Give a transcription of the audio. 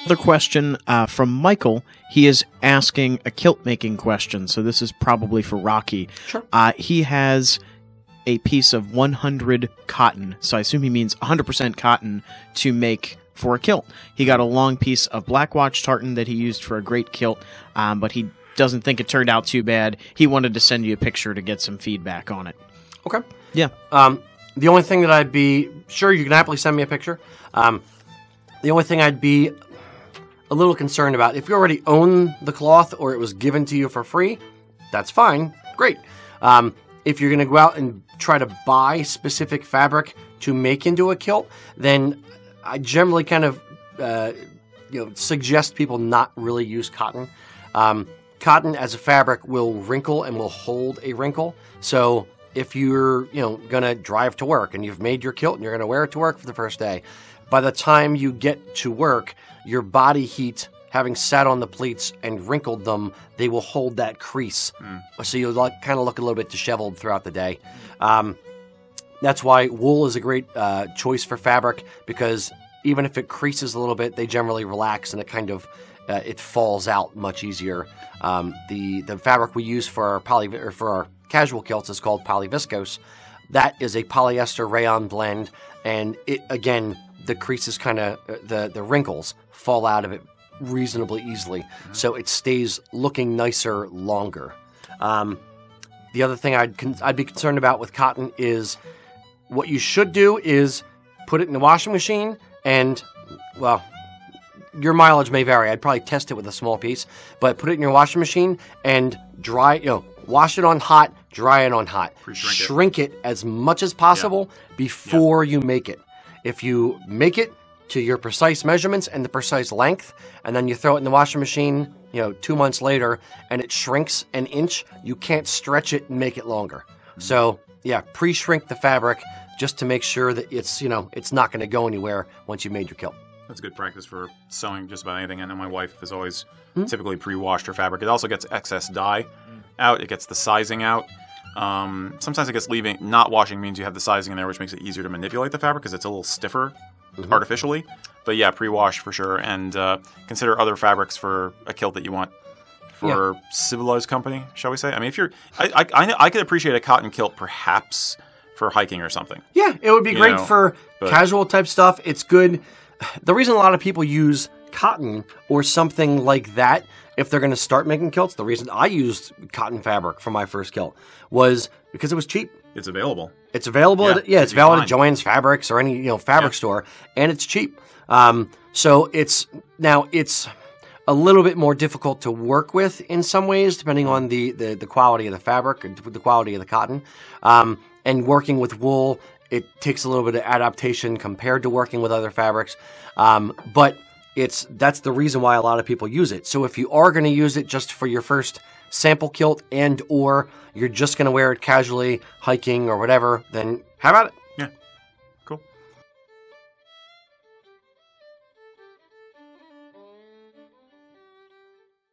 Another question from Michael. He is asking a kilt making question, so this is probably for Rocky. Sure. He has a piece of 100 cotton, so I assume he means 100% cotton to make for a kilt. He got a long piece of black watch tartan that he used for a great kilt, but he doesn't think it turned out too bad. He wanted to send you a picture to get some feedback on it. Okay. Yeah. The only thing that I'd be... Sure, you can happily send me a picture. The only thing I'd be a little concerned about, if you already own the cloth or it was given to you for free, that's fine. Great. If you're going to go out and try to buy specific fabric to make into a kilt, then I generally kind of suggest people not really use cotton. Cotton as a fabric will wrinkle and will hold a wrinkle. So if you're going to drive to work and you've made your kilt and you're going to wear it to work for the first day, by the time you get to work, your body heat, having sat on the pleats and wrinkled them, they will hold that crease. So you'll kind of look a little bit disheveled throughout the day. That's why wool is a great choice for fabric, because even if it creases a little bit, they generally relax and it kind of it falls out much easier. The fabric we use for our casual kilts is called polyviscose. That is a polyester rayon blend, and it again, the creases kind of the wrinkles fall out of it reasonably easily, so it stays looking nicer longer. The other thing I'd be concerned about with cotton is what you should do is put it in the washing machine and, well, your mileage may vary. I'd probably test it with a small piece, but put it in your washing machine and dry, wash it on hot, dry it on hot. Shrink it as much as possible before you make it. If you make it to your precise measurements and the precise length, and then you throw it in the washing machine, 2 months later, and it shrinks an inch, you can't stretch it and make it longer. So, yeah, pre-shrink the fabric just to make sure that it's, it's not going to go anywhere once you made your kilt. That's good practice for sewing just about anything. I know my wife has always typically pre-washed her fabric. It also gets excess dye out. It gets the sizing out. Sometimes it gets not washing means you have the sizing in there, which makes it easier to manipulate the fabric because it's a little stiffer artificially. But yeah, pre-wash for sure. And consider other fabrics for a kilt that you want for civilized company, shall we say? I mean, if you're... I could appreciate a cotton kilt perhaps for hiking or something. Yeah, it would be great for casual type stuff. It's good... The reason a lot of people use cotton or something like that, if they're going to start making kilts, the reason I used cotton fabric for my first kilt was because it was cheap. It's available. It's available. It's available at Joann's Fabrics or any fabric store, and it's cheap. So it's a little bit more difficult to work with in some ways, depending on the quality of the fabric, the quality of the cotton, and working with wool. It takes a little bit of adaptation compared to working with other fabrics, but that's the reason why a lot of people use it. So if you are going to use it just for your first sample kilt or you're just going to wear it casually, hiking or whatever, then how about it?